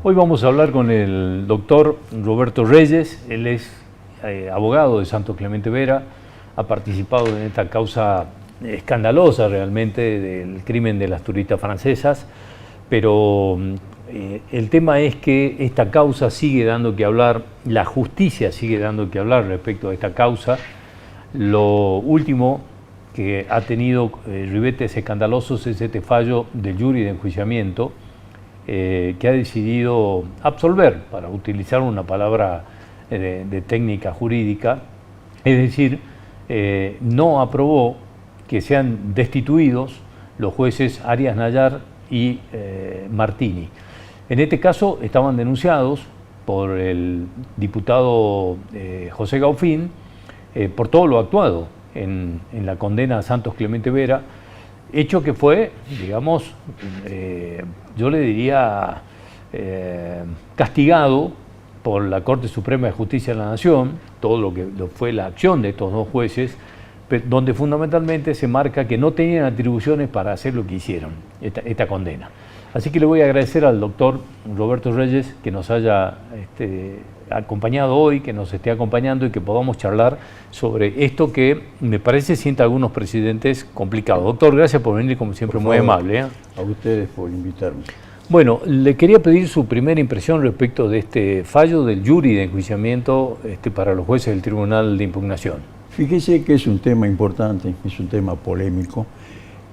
Hoy vamos a hablar con el doctor Roberto Reyes. Él es abogado de Santo Clemente Vera, ha participado en esta causa escandalosa realmente del crimen de las turistas francesas, pero el tema es que esta causa sigue dando que hablar, la justicia sigue dando que hablar respecto a esta causa. Lo último que ha tenido ribetes escandalosos es este fallo del jury de enjuiciamiento, que ha decidido absolver, para utilizar una palabra de técnica jurídica, es decir, no aprobó que sean destituidos los jueces Arias Nayar y Martini. En este caso estaban denunciados por el diputado José Gaufín por todo lo actuado en la condena a Santos Clemente Vera, hecho que fue, digamos, yo le diría, castigado por la Corte Suprema de Justicia de la Nación, todo lo que fue la acción de estos dos jueces, donde fundamentalmente se marca que no tenían atribuciones para hacer lo que hicieron, esta condena. Así que le voy a agradecer al doctor Roberto Reyes que nos haya acompañado hoy, que nos esté acompañando y que podamos charlar sobre esto que me parece sienta algunos precedentes complicados. Doctor, gracias por venir, como siempre, muy amable. A ustedes por invitarme. Bueno, le quería pedir su primera impresión respecto de este fallo del jury de enjuiciamiento para los jueces del Tribunal de Impugnación. Fíjese que es un tema importante, es un tema polémico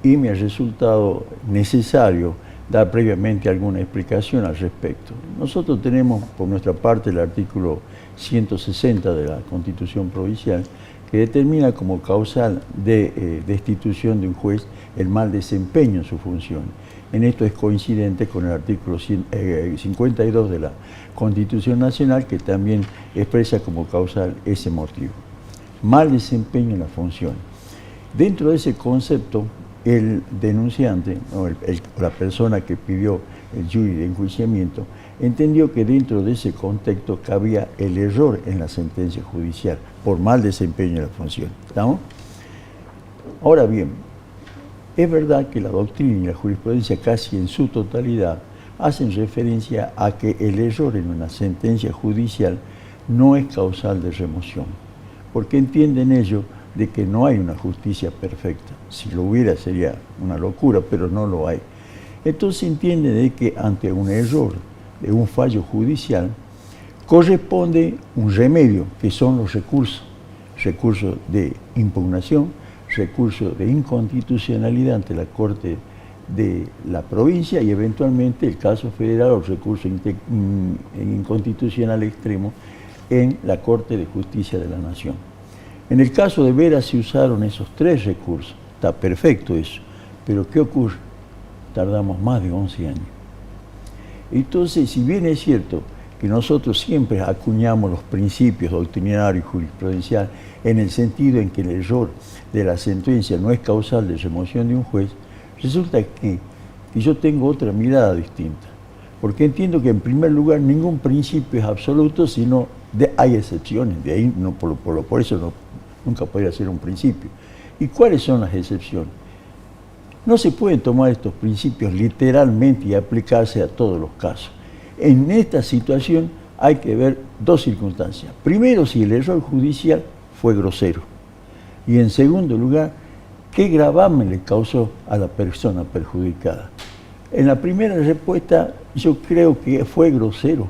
y me ha resultado necesario dar previamente alguna explicación al respecto. Nosotros tenemos por nuestra parte el artículo 160 de la Constitución Provincial que determina como causal de destitución de un juez el mal desempeño en su función. En esto es coincidente con el artículo 52 de la Constitución Nacional que también expresa como causal ese motivo. Mal desempeño en la función. Dentro de ese concepto, el denunciante, o la persona que pidió el jury de enjuiciamiento, entendió que dentro de ese contexto cabía el error en la sentencia judicial por mal desempeño en la función. ¿Estamos? Ahora bien, es verdad que la doctrina y la jurisprudencia casi en su totalidad hacen referencia a que el error en una sentencia judicial no es causal de remoción, porque entienden ello de que no hay una justicia perfecta. Si lo hubiera sería una locura, pero no lo hay. Entonces entiende de que ante un error de un fallo judicial corresponde un remedio, que son los recursos de impugnación, recursos de inconstitucionalidad ante la Corte de la provincia y eventualmente el caso federal o recurso inconstitucional extremo en la Corte de Justicia de la Nación. En el caso de Vera se usaron esos tres recursos, está perfecto eso, pero ¿qué ocurre? Tardamos más de 11 años. Entonces, si bien es cierto que nosotros siempre acuñamos los principios doctrinarios y jurisprudenciales en el sentido en que el error de la sentencia no es causal de remoción de un juez, resulta que yo tengo otra mirada distinta, porque entiendo que en primer lugar ningún principio es absoluto, sino hay excepciones, de ahí no, por eso nunca podría ser un principio. ¿Y cuáles son las excepciones? No se pueden tomar estos principios literalmente y aplicarse a todos los casos. En esta situación hay que ver dos circunstancias. Primero, si el error judicial fue grosero. Y en segundo lugar, ¿qué gravamen le causó a la persona perjudicada? En la primera respuesta, yo creo que fue grosero,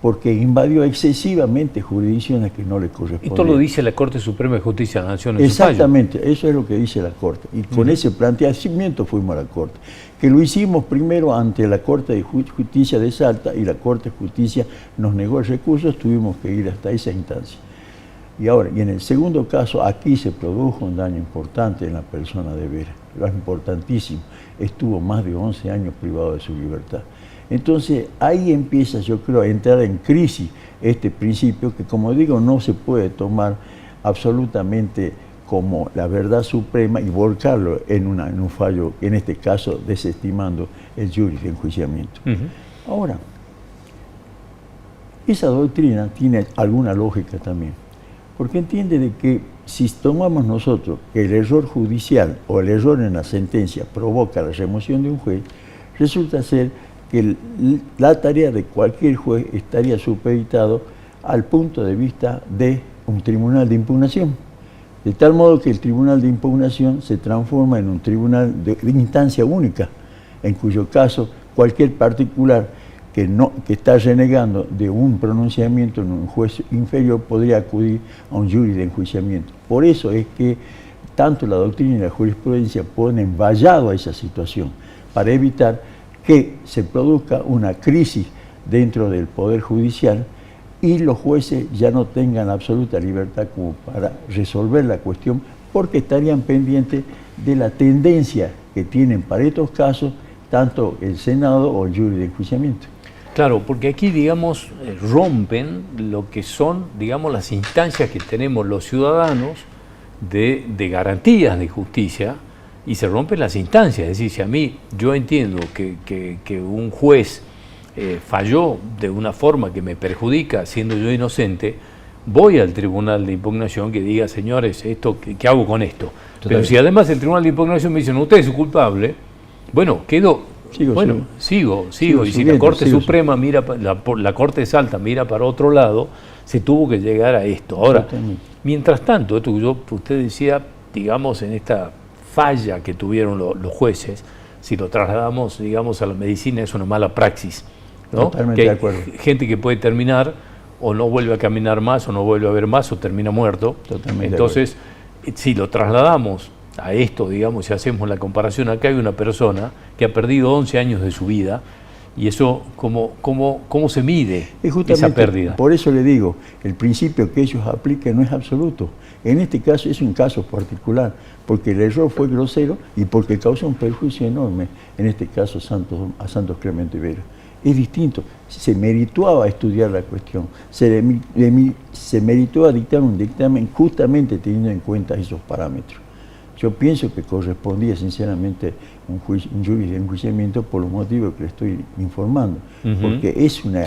porque invadió excesivamente jurisdicciones que no le correspondían. Esto lo dice la Corte Suprema de Justicia de la Nación en Exactamente, su fallo. Eso es lo que dice la Corte. Y con ese planteamiento fuimos a la Corte. Que lo hicimos primero ante la Corte de Justicia de Salta y la Corte de Justicia nos negó el recurso, tuvimos que ir hasta esa instancia. Y ahora, y en el segundo caso, aquí se produjo un daño importante en la persona de Vera. Lo importantísimo, estuvo más de 11 años privado de su libertad. Entonces, ahí empieza, yo creo, a entrar en crisis este principio que, como digo, no se puede tomar absolutamente como la verdad suprema y volcarlo en un fallo, en este caso, desestimando el jury de enjuiciamiento. Ahora, esa doctrina tiene alguna lógica también, porque entiende de que si tomamos nosotros que el error judicial o el error en la sentencia provoca la remoción de un juez, resulta ser que la tarea de cualquier juez estaría supeditado al punto de vista de un tribunal de impugnación, de tal modo que el tribunal de impugnación se transforma en un tribunal de instancia única, en cuyo caso cualquier particular que está renegando de un pronunciamiento en un juez inferior podría acudir a un jury de enjuiciamiento. Por eso es que tanto la doctrina y la jurisprudencia ponen vallado a esa situación, para evitar que se produzca una crisis dentro del Poder Judicial y los jueces ya no tengan absoluta libertad como para resolver la cuestión, porque estarían pendientes de la tendencia que tienen para estos casos tanto el Senado o el jury de enjuiciamiento. Claro, porque aquí, digamos, rompen lo que son, digamos, las instancias que tenemos los ciudadanos de garantías de justicia, y se rompen las instancias. Es decir, si a mí, yo entiendo que un juez falló de una forma que me perjudica siendo yo inocente, voy al tribunal de impugnación que diga, señores, ¿qué hago con esto? Pero si además el tribunal de impugnación me dice, no, usted es culpable, bueno, sigo. Y si la Corte Suprema mira, la Corte Salta mira para otro lado, se tuvo que llegar a esto. Ahora, mientras tanto, esto que usted decía, digamos, en esta falla que tuvieron los jueces, si lo trasladamos, digamos, a la medicina, es una mala praxis, ¿no? Totalmente que de hay acuerdo. Gente que puede terminar, o no vuelve a caminar más, o no vuelve a ver más, o termina muerto. Totalmente. Entonces, si lo trasladamos a esto, digamos, si hacemos la comparación, acá hay una persona que ha perdido 11 años de su vida, y eso, ¿cómo se mide esa pérdida? Por eso le digo, el principio que ellos aplican no es absoluto. En este caso es un caso particular, porque el error fue grosero y porque causó un perjuicio enorme, en este caso a Santos Clemente Vera. Es distinto, se meritó a estudiar la cuestión, se meritó a dictar un dictamen justamente teniendo en cuenta esos parámetros. Yo pienso que correspondía sinceramente un jury de enjuiciamiento por los motivos que le estoy informando, porque es una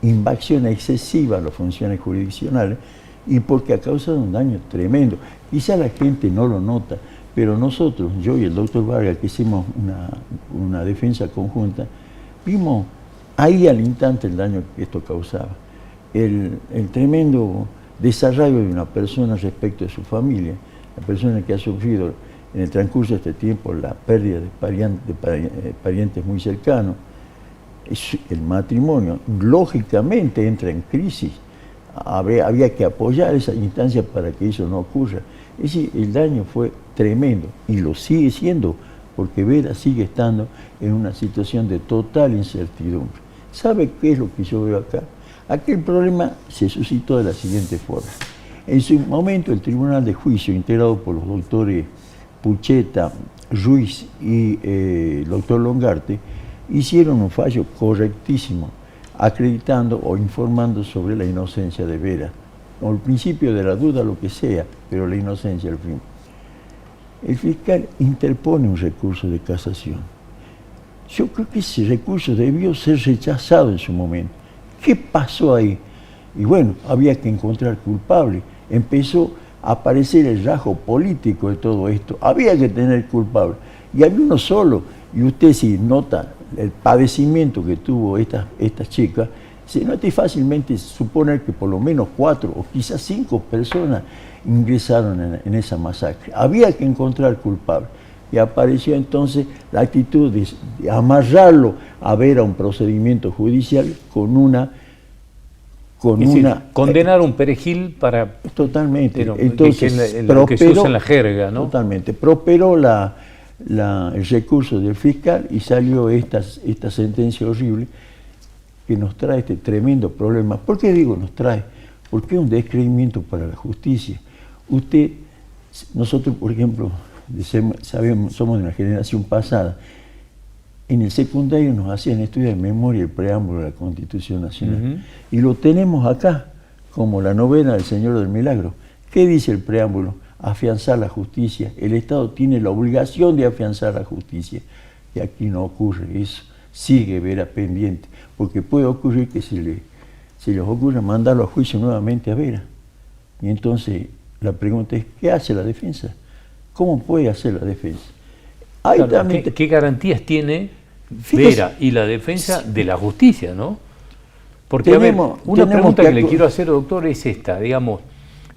invasión excesiva a las funciones jurisdiccionales y porque ha causado un daño tremendo. Quizá la gente no lo nota, pero nosotros, yo y el doctor Vargas, que hicimos una defensa conjunta, vimos ahí al instante el daño que esto causaba, el tremendo desarraigo de una persona respecto de su familia, la persona que ha sufrido en el transcurso de este tiempo la pérdida de parientes muy cercanos. El matrimonio lógicamente entra en crisis, había que apoyar esa instancia para que eso no ocurra. Es decir, el daño fue tremendo y lo sigue siendo, porque Vera sigue estando en una situación de total incertidumbre. ¿Sabe qué es lo que yo veo acá? Aquel problema se suscitó de la siguiente forma. En su momento, el Tribunal de Juicio, integrado por los doctores Pucheta, Ruiz y el doctor Longarte, hicieron un fallo correctísimo, acreditando o informando sobre la inocencia de Vera, o el principio de la duda, lo que sea, pero la inocencia al fin. El fiscal interpone un recurso de casación. Yo creo que ese recurso debió ser rechazado en su momento. ¿Qué pasó ahí? Y bueno, había que encontrar culpable. Empezó a aparecer el rasgo político de todo esto. Había que tener culpable. Y había uno solo. Y usted, si nota el padecimiento que tuvo esta chica, se nota fácilmente suponer que por lo menos 4 o quizás 5 personas ingresaron en esa masacre. Había que encontrar culpable. Y apareció entonces la actitud de amarrarlo a ver a un procedimiento judicial condenar un perejil para... Totalmente. Entonces, lo que se usa en la jerga, ¿no? Totalmente. Prosperó el recurso del fiscal y salió esta sentencia horrible que nos trae este tremendo problema. ¿Por qué digo nos trae? Porque es un descreimiento para la justicia. Nosotros, por ejemplo, somos de una generación pasada. En el secundario nos hacían estudiar de memoria el preámbulo de la Constitución Nacional. Y lo tenemos acá, como la novena del Señor del Milagro. ¿Qué dice el preámbulo? Afianzar la justicia. El Estado tiene la obligación de afianzar la justicia. Y aquí no ocurre eso. Sigue Vera pendiente. Porque puede ocurrir que se les ocurra mandarlo a juicio nuevamente a Vera. Y entonces la pregunta es, ¿qué hace la defensa? ¿Cómo puede hacer la defensa? Claro, ¿qué garantías tiene Vera y la defensa de la justicia, ¿no? Porque, a ver, una pregunta que le quiero hacer, doctor, es esta, digamos,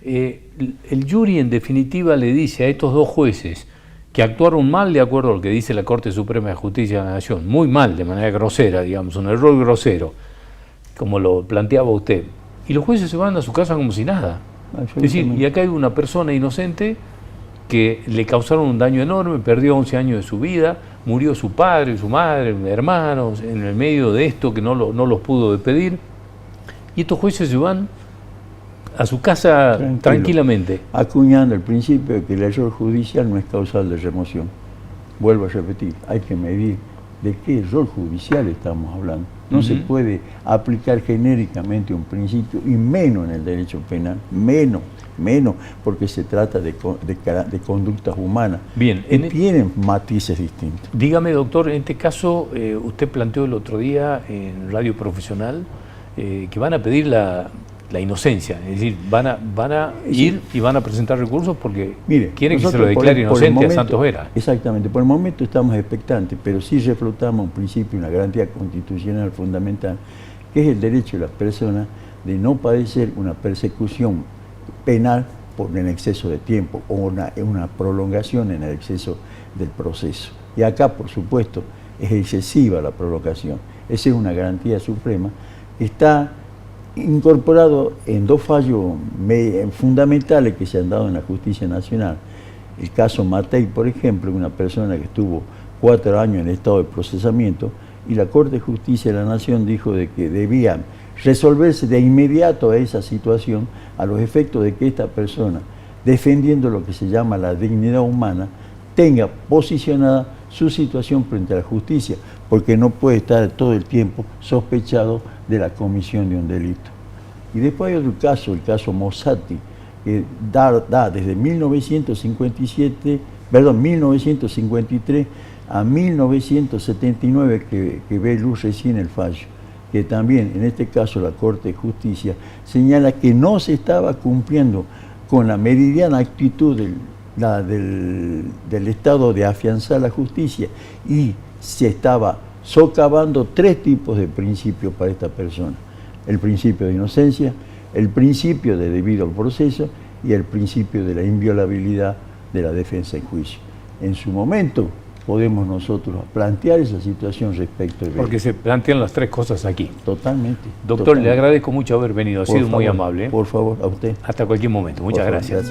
el jury en definitiva le dice a estos dos jueces que actuaron mal de acuerdo a lo que dice la Corte Suprema de Justicia de la Nación, muy mal, de manera grosera, digamos, un error grosero, como lo planteaba usted, y los jueces se van a su casa como si nada. Es decir, y acá hay una persona inocente que le causaron un daño enorme, perdió 11 años de su vida, murió su padre, su madre, hermanos, en el medio de esto que no los pudo despedir, y estos jueces se van a su casa tranquilamente. Acuñando el principio de que el error judicial no es causal de remoción. Vuelvo a repetir, hay que medir de qué error judicial estamos hablando. No se puede aplicar genéricamente un principio, y menos en el derecho penal, menos, porque se trata de conductas humanas. Bien, que tienen matices distintos. Dígame, doctor, en este caso, usted planteó el otro día en Radio Profesional que van a pedir la inocencia, es decir, van a ir y van a presentar recursos porque quieren que se lo declare inocente a Santos Vera. Exactamente, por el momento estamos expectantes, pero sí reflotamos un principio, una garantía constitucional fundamental, que es el derecho de las personas de no padecer una persecución penal por un exceso de tiempo o una prolongación en el exceso del proceso. Y acá, por supuesto, es excesiva la prolongación. Esa es una garantía suprema. Está incorporado en dos fallos fundamentales que se han dado en la justicia nacional. El caso Matei, por ejemplo, una persona que estuvo 4 años en estado de procesamiento, y la Corte de Justicia de la Nación dijo de que debían resolverse de inmediato a esa situación a los efectos de que esta persona, defendiendo lo que se llama la dignidad humana, tenga posicionada su situación frente a la justicia, porque no puede estar todo el tiempo sospechado de la comisión de un delito. Y después hay otro caso, el caso Mossati, que da desde 1953 a 1979 que ve luz recién el fallo, que también en este caso la Corte de Justicia señala que no se estaba cumpliendo con la meridiana actitud del Estado de afianzar la justicia, y se estaba socavando 3 tipos de principios para esta persona: el principio de inocencia, el principio de debido al proceso y el principio de la inviolabilidad de la defensa en juicio. En su momento podemos nosotros plantear esa situación respecto de... Porque se plantean las 3 cosas aquí. Totalmente. Doctor, le agradezco mucho haber venido, ha sido muy amable. Por favor, a usted. Hasta cualquier momento, muchas gracias.